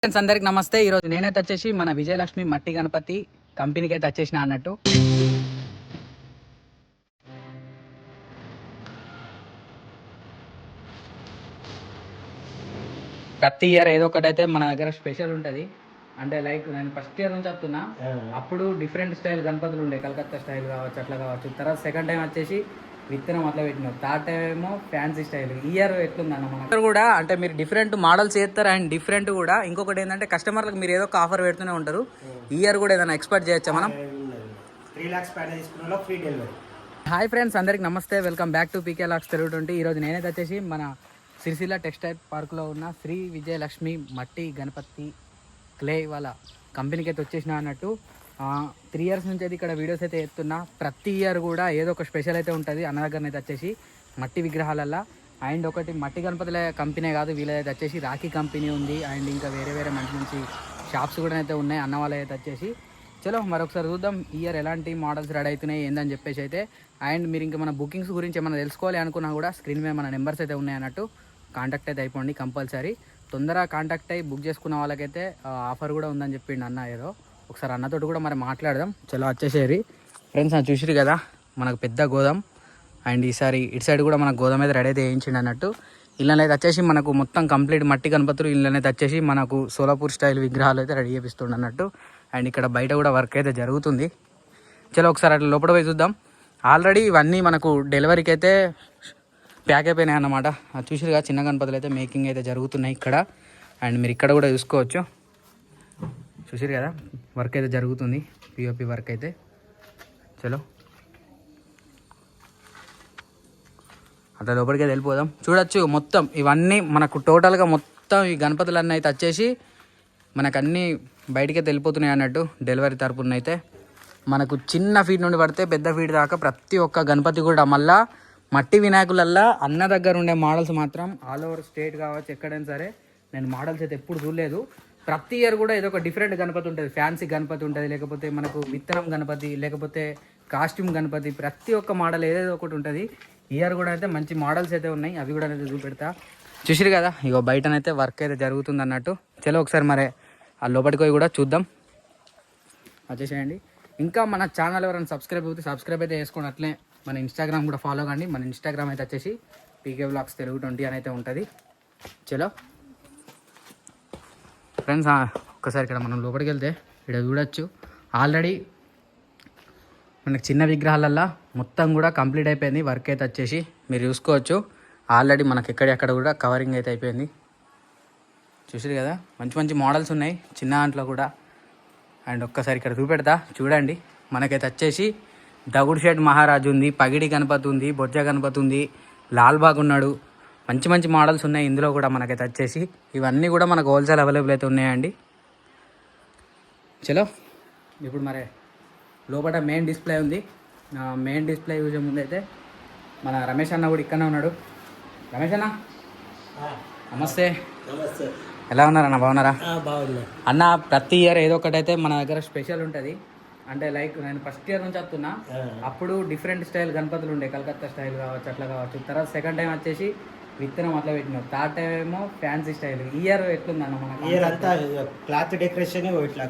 Friends అందరికి నమస్తే. ఈరోజు నేనైతే వచ్చేసి మన విజయలక్ష్మి మట్టి గణపతి కంపెనీకి అయితే వచ్చేసిన అన్నట్టు. ప్రతి ఇయర్ ఏదో ఒకటి అయితే మన దగ్గర స్పెషల్ ఉంటుంది. అంటే లైక్ నేను ఫస్ట్ ఇయర్ నుంచి చెప్తున్నా, అప్పుడు డిఫరెంట్ స్టైల్ గణపతులు ఉండే, కలకత్తా స్టైల్ కావచ్చు, అట్లా కావచ్చు. తర్వాత సెకండ్ టైం వచ్చేసి విత్తనం అట్లా పెట్టినాం. థర్డ్ టైం ఏమో ఫ్యాన్సీ స్టైల్. ఈ ఇయర్ ఎట్లుందన్న మన కూడా అంటే మీరు డిఫరెంట్ మోడల్స్ చేస్తారు. అండ్ డిఫరెంట్ కూడా ఇంకొకటి ఏంటంటే కస్టమర్లకు మీరు ఏదో ఒక ఆఫర్ పెడుతూనే ఉంటారు. ఈ ఇయర్ కూడా ఏదైనా ఎక్స్పెక్ట్ చేయొచ్చా మనం? 3 lakhs ప్యాకేజ్ తీసుకున్న ఫ్రీ డెలివరీ. హాయ్ ఫ్రెండ్స్, అందరికి నమస్తే. వెల్కమ్ బ్యాక్ టు పీకే లాక్స్ తెలుగు 20. ఈరోజు నేనైతే వచ్చేసి మన సిరిసిల్ల టెక్స్టైల్ పార్క్లో ఉన్న శ్రీ విజయలక్ష్మి మట్టి గణపతి క్లే వాళ్ళ కంపెనీకి అయితే వచ్చేసిన అన్నట్టు. 3 years నుంచి అయితే ఇక్కడ వీడియోస్ అయితే ఎత్తున్నా. ప్రతి ఇయర్ కూడా ఏదో ఒక స్పెషల్ అయితే ఉంటుంది అన్న దగ్గర అయితే వచ్చేసి మట్టి విగ్రహాలల్లో. అండ్ ఒకటి మట్టి గణపతుల కంపెనీ కాదు, వీళ్ళైతే వచ్చేసి రాఖీ కంపెనీ ఉంది. అండ్ ఇంకా వేరే వేరే మంచి మంచి షాప్స్ కూడా అయితే ఉన్నాయి అన్న వాళ్ళ అయితే వచ్చేసి. చలో మరొకసారి చూద్దాం ఈ ఇయర్ ఎలాంటి మోడల్స్ రెడీ అవుతున్నాయి ఏందని చెప్పేసి అయితే. అండ్ మీరు ఇంకా మన బుకింగ్స్ గురించి ఏమైనా తెలుసుకోవాలి అనుకున్నా కూడా స్క్రీన్ మీద మన నెంబర్స్ అయితే ఉన్నాయి అన్నట్టు. కాంటాక్ట్ అయితే అయిపోండి కంపల్సరీ. తొందరగా కాంటాక్ట్ అయ్యి బుక్ చేసుకున్న వాళ్ళకైతే ఆఫర్ కూడా ఉందని చెప్పిండు అన్న. ఏదో ఒకసారి అన్నతోటి కూడా మరి మాట్లాడదాం. చలో వచ్చేసేరి ఫ్రెండ్స్. చూసిరు కదా మనకు పెద్ద గోదాం. అండ్ ఈసారి ఇటు సైడ్ కూడా మనకు గోదాం అయితే రెడీ అయితే వేయించిండు అన్నట్టు. ఇళ్ళనైతే వచ్చేసి మనకు మొత్తం కంప్లీట్ మట్టి గణపతులు. ఇళ్ళనైతే వచ్చేసి మనకు సోలాపూర్ స్టైల్ విగ్రహాలు అయితే రెడీ చేపిస్తుండ అన్నట్టు. అండ్ ఇక్కడ బయట కూడా వర్క్ అయితే జరుగుతుంది. చలో ఒకసారి అట్లా లోపల పోయి చూద్దాం. ఆల్రెడీ ఇవన్నీ మనకు డెలివరీకి అయితే ప్యాక్ అయిపోయినాయి అన్నమాట. చూసిరుగా చిన్న గణపతులు అయితే మేకింగ్ అయితే జరుగుతున్నాయి ఇక్కడ. అండ్ మీరు ఇక్కడ కూడా చూసుకోవచ్చు. చూసిరు కదా వర్క్ అయితే జరుగుతుంది, పిఓపి వర్క్ అయితే. చలో అట్లా లోపలికి వెళ్ళిపోదాం. చూడొచ్చు మొత్తం ఇవన్నీ మనకు టోటల్గా మొత్తం ఈ గణపతులన్నీ అయితే వచ్చేసి మనకు అన్నీ బయటికి వెళ్ళిపోతున్నాయి అన్నట్టు. డెలివరీ తరపున అయితే మనకు చిన్న ఫీట్ నుండి పడితే పెద్ద ఫీట్ దాకా ప్రతి ఒక్క గణపతి కూడా మళ్ళా మట్టి వినాయకులల్లా అన్న దగ్గర ఉండే మోడల్స్ మాత్రం ఆల్ ఓవర్ స్టేట్ కావచ్చు ఎక్కడైనా సరే నేను మోడల్స్ అయితే ఎప్పుడు చూడలేదు. ప్రతి ఇయర్ కూడా ఏదో ఒక డిఫరెంట్ గణపతి ఉంటుంది. ఫ్యాన్సీ గణపతి ఉంటుంది, లేకపోతే మనకు విత్తనం గణపతి, లేకపోతే కాస్ట్యూమ్ గణపతి. ప్రతి ఒక్క మోడల్ ఏదేదో ఒకటి ఉంటుంది. ఇయర్ కూడా అయితే మంచి మోడల్స్ అయితే ఉన్నాయి, అవి కూడా అయితే చూపెడతా. చూసిరు కదా ఇగో బయటనైతే వర్క్ అయితే జరుగుతుంది అన్నట్టు. చలో ఒకసారి మరి ఆ లోపలికి పోయి కూడా చూద్దాం. వచ్చేసేయండి. ఇంకా మన ఛానల్ ఎవరైనా సబ్స్క్రైబ్ అయితే చేసుకోండి. అట్లే మన ఇన్స్టాగ్రామ్ కూడా ఫాలో కండి. మన ఇన్స్టాగ్రామ్ అయితే వచ్చేసి పీకే వ్లాగ్స్ తెలుగు 20 అని అయితే ఉంటుంది. చలో ఫ్రెండ్స్ ఒక్కసారి ఇక్కడ మనం లోపలికి వెళ్తే ఇక్కడ చూడొచ్చు ఆల్రెడీ మనకి చిన్న విగ్రహాలల్లో మొత్తం కూడా కంప్లీట్ అయిపోయింది వర్క్ అయితే వచ్చేసి. మీరు చూసుకోవచ్చు ఆల్రెడీ మనకి ఎక్కడెక్కడ కూడా కవరింగ్ అయితే అయిపోయింది. చూసారు కదా మంచి మంచి మోడల్స్ ఉన్నాయి చిన్న దాంట్లో కూడా. అండ్ ఒక్కసారి ఇక్కడ చూపెడతా చూడండి. మనకైతే వచ్చేసి దగుడుషేట్ మహారాజు ఉంది, పగిడి గణపతి ఉంది, బొజ్జ గణపతి ఉంది, లాల్బాగ్ ఉన్నాడు. మంచి మంచి మోడల్స్ ఉన్నాయి ఇందులో కూడా. మనకైతే వచ్చేసి ఇవన్నీ కూడా మనకు హోల్సేల్ అవైలబుల్ అయితే ఉన్నాయండి. చలో ఇప్పుడు మరి లోపల మెయిన్ డిస్ప్లే ఉంది. మెయిన్ డిస్ప్లే చూసే ముందు అయితే మన రమేష్ అన్న కూడా ఇక్కడనే ఉన్నాడు. రమేష్ అన్న నమస్తే. ఎలా ఉన్నారన్న? బాగున్నారా? బాగున్నా అన్న. ప్రతి ఇయర్ ఏదో ఒకటి అయితే మన దగ్గర స్పెషల్ ఉంటుంది. అంటే లైక్ నేను ఫస్ట్ ఇయర్ నుంచి చెప్తున్నా, అప్పుడు డిఫరెంట్ స్టైల్ గణపతులు ఉండే, కలకత్తా స్టైల్ కావచ్చు, అట్లా కావచ్చు. తర్వాత సెకండ్ టైం వచ్చేసి విత్తనం అట్లా పెట్టినాం. థర్డ్ టైం ఏమో ఫ్యాన్సీ స్టైల్. ఈ ఇయర్ ఎట్లుందన్న మనకు? ఇయర్ అంతా క్లాత్ డెకరేషన్, ఇట్లా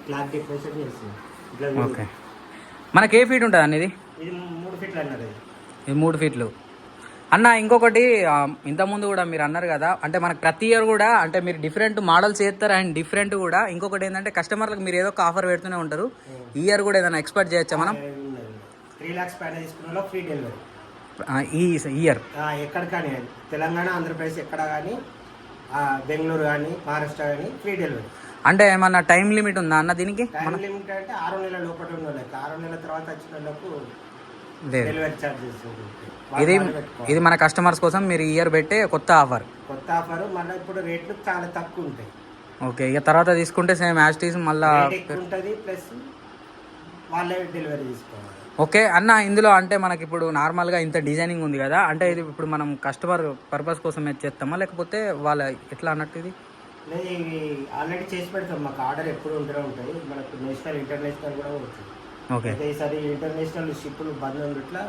క్లాత్ డెకరేషన్ చేస్తుంది. ఓకే, మనకి ఏ ఫీట్ ఉంటుంది అనేది? ఇది 3 feet అన్నారు. ఇది 3 feet అన్న. ఇంకొకటి ఇంతకుముందు కూడా మీరు అన్నారు కదా, అంటే మనకు ప్రతి ఇయర్ కూడా అంటే మీరు డిఫరెంట్ మోడల్స్ చేస్తారు. అండ్ డిఫరెంట్ కూడా ఇంకొకటి ఏంటంటే కస్టమర్లకు మీరు ఏదో ఒక ఆఫర్ పెడుతూనే ఉంటారు. ఈ ఇయర్ కూడా ఏదైనా ఎక్స్పెక్ట్ చేయొచ్చా మనం? 3 lakhs ప్యాకేజ్ తీసుకున్న ఫ్రీ డెలివరీ. ఈ ఇయర్ ఎక్కడ కానీ తెలంగాణ, ఆంధ్రప్రదేశ్ ఎక్కడ కానీ, బెంగళూరు కానీ, మహారాష్ట్ర కానీ ఫ్రీ డెలివరీ. అంటే ఏమన్నా టైం లిమిట్ ఉందా అన్న దీనికి? టైం లిమిట్ అంటే 6 నెలల లోపల ఉన్న వాళ్ళకి, 6 నెలల తర్వాత వచ్చిన వాళ్ళకు డెలివరీ ఛార్జెస్. ఇది మన కస్టమర్స్ కోసం మీరు ఇయర్ పెట్టే కొత్త ఆఫర్. మళ్ళీ ఇప్పుడు రేట్లు చాలా తక్కువ ఉంటాయి. ఓకే, ఇక తర్వాత తీసుకుంటే సేమ్ యాస్టీస్ మళ్ళీ ఉంటుంది, ప్లస్ వాళ్ళే డెలివరీ తీసుకోవాలి. ఓకే అన్న. ఇందులో అంటే మనకి ఇప్పుడు నార్మల్గా ఇంత డిజైనింగ్ ఉంది కదా, అంటే ఇది ఇప్పుడు మనం కస్టమర్ పర్పస్ కోసం చేస్తామా లేకపోతే వాళ్ళ ఎట్లా అన్నట్టు? ఇది లేదు, ఇవి ఆల్రెడీ చేసి పెడతాం. మాకు ఆర్డర్ ఎప్పుడు ఉంటూనే ఉంటాయి. మనకు నేషనల్, ఇంటర్నేషనల్ కూడా ఉంటుంది. ఓకే, ఈసారి ఇంటర్నేషనల్ షిప్పులు బంద్ ఉండట్లా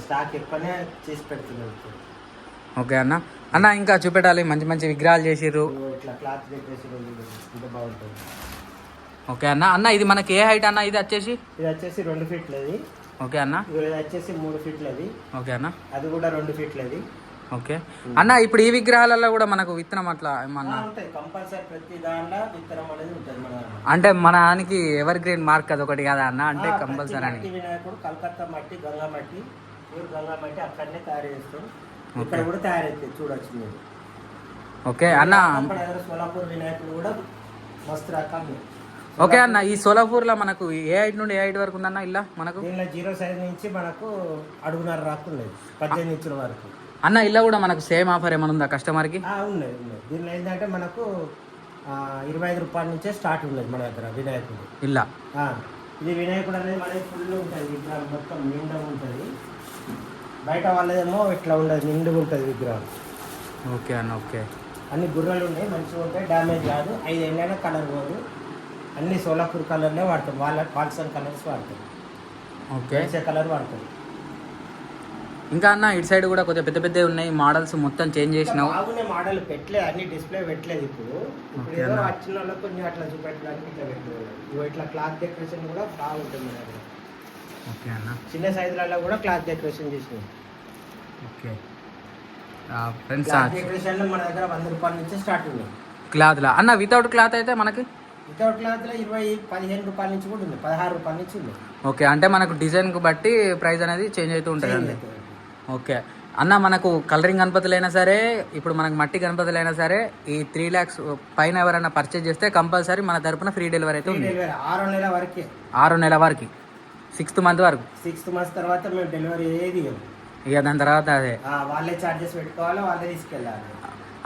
స్టాక్ ఎక్కువనే చేసి పెడుతున్నారు. ఓకే అన్న. అన్న ఇంకా చూపెట్టాలి, మంచి మంచి విగ్రహాలు చేసిర్రు. ఇట్లా క్లాత్ డెకరేషన్ ఇంత బాగుంటుంది. ఓకే అన్న. అన్న ఇది మనకి ఏ హైట్ అన్న? ఇది వచ్చేసి 2 ఫీట్లది. ఓకే అన్న. ఇది వచ్చేసి 3 ఫీట్లది. ఓకే అన్న. అది కూడా 2 ఫీట్లది. ఓకే అన్న. ఇప్పుడు ఈ విగ్రహాలలో కూడా మనకు విత్తనం అట్లా ఏమన్నా ఉంటాయి కంపల్సరీ, ప్రతి దాంట్లో విత్తనం అనేది ఉంటుంది మన అంటే మనకి ఎవర్ గ్రీన్ మార్క్ అది ఒకటి కదా అన్న, అంటే కంపల్సరీ అని. వినాయకుడు కలకత్తా మట్టి, గంగా మట్టి, గంగా మట్టి అక్కడనే తయారు చేస్తాం. ఇక్కడ కూడా తయారైతే చూడొచ్చు మీరు. ఓకే అన్న. సోలాపూర్ వినాయకుడు కూడా మస్తు రకాలు. ఓకే అన్న. ఈ సోలాపూర్లో మనకు ఏ హైట్ నుండి ఏ హైట్ వరకు ఉందన్న ఇలా మనకు? దీనిలో 0 సైజ్ నుంచి మనకు అడుగున్నర రాకు ఉన్నది, 18 ఇంచుల వరకు. అన్న ఇలా కూడా మనకు సేమ్ ఆఫర్ ఏమైనా ఉందా కస్టమర్కి? ఉన్నాయి. దీనిలో ఏంటంటే మనకు 25 రూపాయల నుంచే స్టార్ట్ ఉన్నది మన దగ్గర వినాయకుడు. ఇలా ఇది వినాయకుడు అనేది మనకి ఫుల్ ఉంటుంది, విగ్రహం మొత్తం నిండుగా ఉంటుంది. బయట వాళ్ళదేమో ఇట్లా ఉండదు, నిండుగా ఉంటుంది విగ్రహం. ఓకే అన్న. ఓకే. అన్ని గుర్రాలు ఉన్నాయి, మంచిగా ఉంటాయి, డ్యామేజ్ కాదు. 5 ఏళ్ళైనా కలర్ పోదు. అన్ని సోలాపూర్ కలర్లే వాడతాం, వాల్సన్ కలర్స్ వాడతాం. ఓకే. కలర్ వాడతాం. ఇంకా అన్న ఇటు సైడ్ కూడా కొద్దిగా పెద్ద పెద్ద ఉన్నాయి మోడల్స్, మొత్తం చేంజ్ చేసినావు. బాగున్నాయి మోడల్, పెట్టలేదు, అన్ని డిస్ప్లే పెట్టలేదు. ఇప్పుడు ఏదో వచ్చిన వాళ్ళకి కొంచెం అట్లా చూపెట్టడానికి ఇట్లా పెట్టలేదు. ఇట్లా క్లాత్ డెకరేషన్ కూడా బాగుంటుంది మన దగ్గర. ఓకే అన్న. చిన్న సైజులలో కూడా క్లాత్ డెకరేషన్ చేసినాం. ఓకే ఫ్రెండ్స్, డెకరేషన్ మన దగ్గర 100 రూపాయల నుంచి స్టార్ట్ ఉంది. క్లాత్లా అన్న? వితౌట్ క్లాత్ అయితే మనకి వితౌట్ క్లాత్లో 15 రూపాయల నుంచి కూడా ఉంది, 16 రూపాయల నుంచి ఉంది. ఓకే. అంటే మనకు డిజైన్కి బట్టి ప్రైస్ అనేది చేంజ్ అవుతూ ఉంటుంది అండి. ఓకే అన్న. మనకు కలరింగ్ గణపతులైనా సరే, ఇప్పుడు మనకు మట్టి గణపతులైనా సరే, ఈ 3 lakhs పైన ఎవరైనా పర్చేజ్ చేస్తే కంపల్సరీ మన తరపున ఫ్రీ డెలివరీ అయితే ఉంది. 6 నెలల వరకే. 6 నెలల వరకు, 6th month వరకు. 6th month తర్వాత మేము డెలివరీ ఏది ఇక దాని తర్వాత అదే వాళ్ళే చార్జెస్ పెట్టుకోవాలి, వాళ్ళే తీసుకెళ్ళాలి.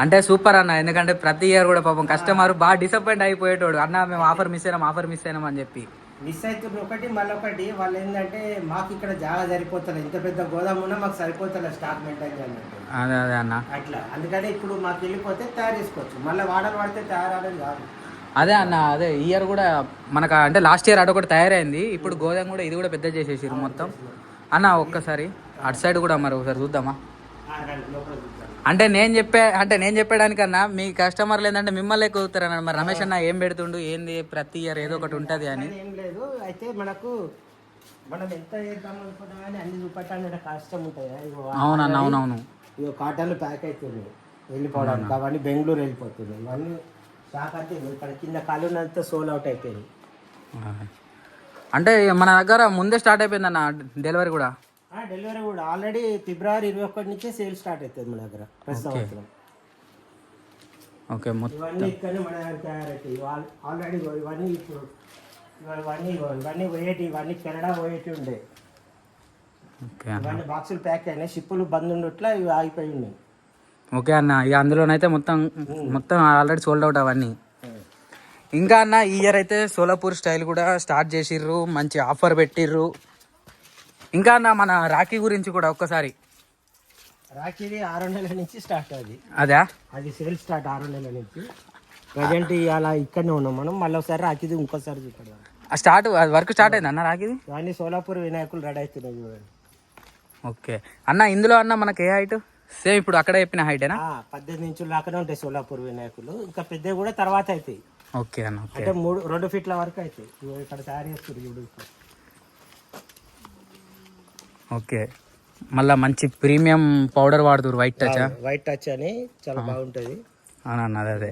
అంటే సూపర్ అన్న. ఎందుకంటే ప్రతి ఇయర్ కూడా పాపం కస్టమర్ బాగా డిసప్పాయింట్ అయిపోయేటోడు, అన్న మేము ఆఫర్ మిస్ అయినాం అని చెప్పి. మిస్ అవుతుంది ఒకటి, మళ్ళీ ఒకటి వాళ్ళు ఏంటంటే మాకు ఇక్కడ జాగా సరిపోతుంది, ఇంత పెద్ద గోదాము ఉన్నా మాకు సరిపోతుంది స్టాక్ మెయింటైన్ చేయాలంటే. అదే అదే అన్న. అట్లా అందుకని ఇప్పుడు మాకు వెళ్ళిపోతే తయారు చేసుకోవచ్చు, మళ్ళీ వాడలు పడితే తయారనేది కాదు. అదే అన్న. అదే ఇయర్ కూడా మనకు అంటే లాస్ట్ ఇయర్ అదొకటి తయారైంది, ఇప్పుడు గోదాం కూడా ఇది కూడా పెద్ద చేసేసారు మొత్తం. అన్న ఒక్కసారి అటు సైడ్ కూడా మరి ఒకసారి చూద్దామా? అంటే నేను చెప్పడానికన్నా మీ కస్టమర్లు ఏంటంటే మిమ్మల్ని ఎక్కుతారన్న. మరి రమేష్ అన్న ఏం పెడుతుండు ఏంది, ప్రతి ఇయర్ ఏదో ఒకటి ఉంటుంది అని. ఏం లేదు, అయితే మనం ఎంత చేద్దాం అనుకున్నా కానీ అన్ని చూపెట్టాలంటే కష్టం ఉంటుంది. అవునన్న. అవునవును. ఇక కాటన్లు ప్యాక్ అవుతుంది వెళ్ళిపోవడానికి, అవన్నీ బెంగళూరు వెళ్ళిపోతుంది. ఇవన్నీ షాక్ అయితే ఇక్కడ కింద కాలునంతా సోల్ అవుట్ అయిపోయింది. అంటే మన దగ్గర ముందే స్టార్ట్ అయిపోయింది అన్న డెలివరీ కూడా. డెలివరీ కూడా ఆల్రెడీ February 21 నుంచే సేల్ స్టార్ట్ అవుతుంది మన దగ్గర ప్రతి సంవత్సరం. ఓకే. ఇవన్నీ ఇక్కడనే మన దగ్గర తయారవుతాయి ఆల్రెడీ. ఇవన్నీ ఇప్పుడు ఇవన్నీ పోయేటి, ఇవన్నీ కెనడా పోయేటి ఉండే. ఇవన్నీ బాక్సులు ప్యాక్ అయినాయి, షిప్పులు బంద్ ఉండట్లా ఇవి ఆగిపోయి ఉన్నాయి. ఓకే అన్న. ఇక అందులోనైతే మొత్తం ఆల్రెడీ సోల్డ్ అవుట్ అవన్నీ. ఇంకా అన్న ఈ ఇయర్ అయితే సోలాపూర్ స్టైల్ కూడా స్టార్ట్ చేసిర్రు, మంచి ఆఫర్ పెట్టిర్రు. ఇంకా అన్న మన రాఖీ గురించి కూడా ఒక్కసారి. రాఖీది 6 నెలల నుంచి స్టార్ట్ అది సేల్ స్టార్ట్ 6 నెలల నుంచి. ప్రజెంట్ అలా ఇక్కడనే ఉన్నాం మనం. మళ్ళీ ఒకసారి రాఖీది ఇంకోసారి చూపెడదాం. వర్క్ స్టార్ట్ అయింది అన్న రాఖీది. ఇవన్నీ సోలాపూర్ వినాయకులు రెడీ అవుతున్నాయి. ఓకే అన్న. ఇందులో అన్న మనకి ఏ హైట్? సేమ్ ఇప్పుడు అక్కడ చెప్పిన హైటేనా? 18 ఇంచుల దాకానే ఉంటాయి సోలాపూర్ వినాయకులు. ఇంకా పెద్దవి కూడా తర్వాత అవుతాయి. ఓకే అన్న. అంటే 2 ఫీట్ల వరకు అవుతాయి. ఇక్కడ తయారు చేస్తారు. ఓకే. మళ్ళీ మంచి ప్రీమియం పౌడర్ వాడుతారు, వైట్ టచ్ అని చాలా బాగుంటుంది. అవునన్న. అదే.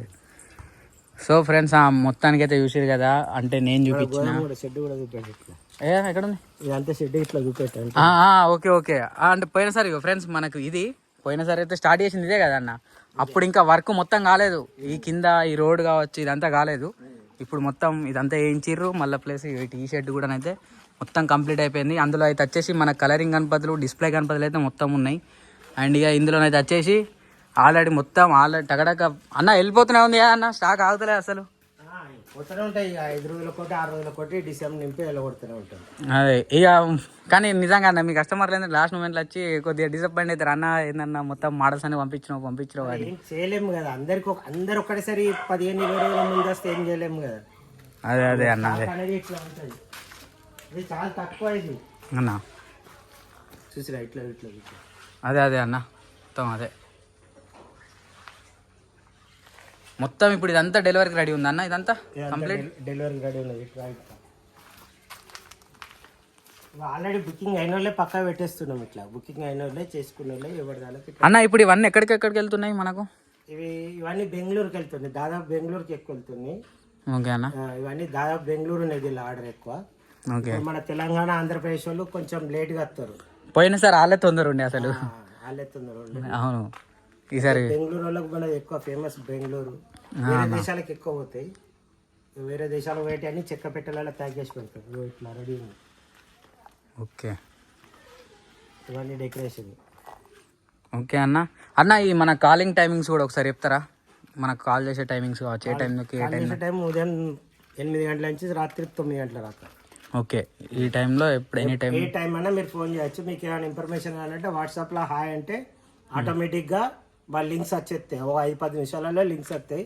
సో ఫ్రెండ్స్ మొత్తానికి అయితే చూసారు కదా. అంటే నేను చూపించిన షెడ్ కూడా చూపెట్టు. ఎక్కడ ఉంది ఇదంతా షెడ్ ఇట్లా చూపెట్టాను. Okay okay. అంటే పోయినసారి ఫ్రెండ్స్ మనకు ఇది పోయినసారి అయితే స్టార్ట్ చేసింది ఇదే కదా అన్న. అప్పుడు ఇంకా వర్క్ మొత్తం కాలేదు, ఈ కింద ఈ రోడ్ కావచ్చు ఇదంతా కాలేదు. ఇప్పుడు మొత్తం ఇదంతా వేయించిర్రు. మళ్ళీ ప్లస్ ఈ షెడ్ కూడా అయితే మొత్తం కంప్లీట్ అయిపోయింది. అందులో అయితే వచ్చేసి మన కలరింగ్ గణపతులు, డిస్ప్లే గణపతులు అయితే మొత్తం ఉన్నాయి. అండ్ ఇక ఇందులోనైతే వచ్చేసి ఆల్రెడీ టగడక అన్న వెళ్ళిపోతూనే ఉంది అన్న, స్టాక్ ఆగుతలేదు అసలు. పోతూనే ఉంటాయి. 5 రోజుల కోటి 6 రోజుల కోటి డిసెంబర్ నింపి వెళ్ళగొడుతూనే ఉంటాయి. అదే ఇక. కానీ నిజంగా అన్న మీ కస్టమర్లు ఏంటంటే లాస్ట్ మూమెంట్లో వచ్చి కొద్దిగా డిసప్పాయింట్ అవుతారు. అన్న ఏందన్నా మొత్తం మోడల్స్ అని పంపించినావు అని. ఏం చేయలేము కదా, అందరు ఒక్కటేసారి 15-20 రోజుల ముందు వస్తే ఏం చేయలేము కదా. అదే అన్న. అనేది ఇట్లా ఉంటుంది. ఇది చాలా తక్కువ ఇది అన్న. చూసిరా ఇట్లా అదే అన్న మొత్తం అదే. మొత్తం ఇప్పుడు ఇదంతా డెలివరీకి రెడీ ఉంది అన్న, ఇదంతా కంప్లీట్ డెలివరీ రెడీ ఉన్నది. ఆల్రెడీ బుకింగ్ అయిన వాళ్ళే పక్కా పెట్టేస్తున్నాం. ఇట్లా బుకింగ్ అయిన వాళ్ళే చేసుకున్న వాళ్ళే ఎవరి దానికి. అన్న ఇప్పుడు ఇవన్నీ ఎక్కడికి వెళ్తున్నాయి మనకు? ఇవన్నీ బెంగళూరుకి వెళ్తుంది, దాదాపు బెంగళూరుకి ఎక్కువ వెళ్తుంది. ఓకే అన్న. ఇవన్నీ దాదాపు బెంగళూరు ఉన్నది ఆర్డర్ ఎక్కువ. ఓకే. మన తెలంగాణ ఆంధ్రప్రదేశ్ వాళ్ళు కొంచెం లేట్గా వస్తారు. పోయినసారి వాళ్ళే తొందర ఉండే అసలు. వాళ్ళే తొందర ఉండే. అవును. ఈసారి బెంగళూరు వాళ్ళకి మనది ఎక్కువ ఫేమస్ బెంగళూరు. వేరే దేశాలకు ఎక్కువ పోతాయి. వేరే దేశాలకు పోయి అన్ని చెక్క పెట్టెలలో ప్యాక్ చేసి పెడతారు. ఇట్లా రెడీ ఉంది. ఓకే. ఇవన్నీ డెకరేషన్. ఓకే అన్న. అన్న ఈ మన కాలింగ్ టైమింగ్స్ కూడా ఒకసారి చెప్తారా? మనకు కాల్ చేసే టైమింగ్స్ కావచ్చు, ఏ టైంకి? టైం ఉదయం 8 గంటల నుంచి రాత్రి 9 గంటల దాకా. ఓకే. ఈ టైంలో ఎప్పుడు ఎనీ టైం, ఏ టైం అయినా మీరు ఫోన్ చేయొచ్చు. మీకు ఏమైనా ఇన్ఫర్మేషన్ కావాలంటే వాట్సాప్లో హాయ్ అంటే ఆటోమేటిక్గా వాళ్ళ లింక్స్ వచ్చేస్తాయి. 5-10 నిమిషాలలో లింక్స్ వస్తాయి.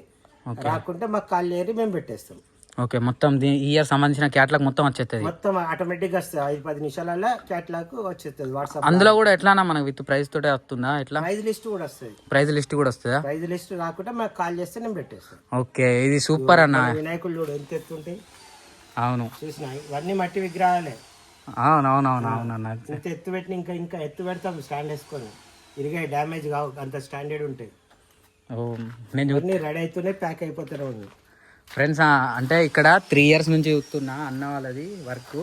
రాకుంటే మాకు కాల్ చేయరు, మేము పెట్టేస్తాం. ఓకే. మొత్తం ఈ ఇయర్ సంబంధించిన క్యాట్లాగ్ మొత్తం వచ్చేస్తుంది, మొత్తం ఆటోమేటిక్గా వస్తుంది. 5-10 నిమిషాలలో క్యాట్లాగ్ వచ్చేస్తుంది వాట్సాప్. అందులో కూడా ఎట్లానా మనకు విత్ ప్రైస్ తోటే వస్తుందా? ఎట్లా ప్రైజ్ లిస్ట్ కూడా వస్తుంది. ప్రైజ్ లిస్ట్ కూడా వస్తుందా? ప్రైజ్ లిస్ట్ రాకుంటే మాకు కాల్ చేస్తే నేను పెట్టేస్తాను. ఓకే. ఇది సూపర్ అన్న. వినాయకులు చూడు ఎంత ఎత్తుంటాయి. అవును, చూసిన ఇవన్నీ మట్టి విగ్రహాలే. అవునవునవునవునన్న. ఇంత ఎత్తు పెట్టిన ఇంకా ఎత్తు పెడతాం స్టాండ్ వేసుకొని. ఇరిగా డ్యామేజ్ కావు, అంత స్టాండర్డ్ ఉంటాయి. నేను అన్నీ రెడీ అవుతూనే ప్యాక్ అయిపోతూనే ఉంది. ఫ్రెండ్స్, అంటే ఇక్కడ 3 years నుంచి చూస్తున్నా అన్న వాళ్ళది వర్క్.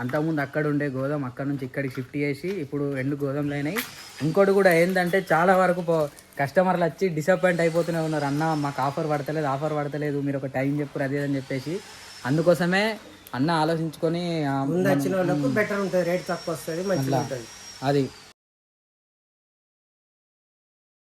అంతకుముందు అక్కడ ఉండే గోదాం, అక్కడ నుంచి ఇక్కడికి షిఫ్ట్ చేసి ఇప్పుడు 2 గోదాంలు అయినాయి. ఇంకోటి కూడా ఏంటంటే చాలా వరకు కస్టమర్లు వచ్చి డిసప్పాయింట్ అయిపోతూనే ఉన్నారు. అన్న మాకు ఆఫర్ పడతలేదు, మీరు ఒక టైం చెప్పారు అదే అని చెప్పేసి. అందుకోసమే అన్న ఆలోచించుకొని ముందు వచ్చిన వాళ్ళకు బెటర్ ఉంటుంది, రేట్ తక్కువ వస్తుంది, మంచిగా ఉంటుంది. అది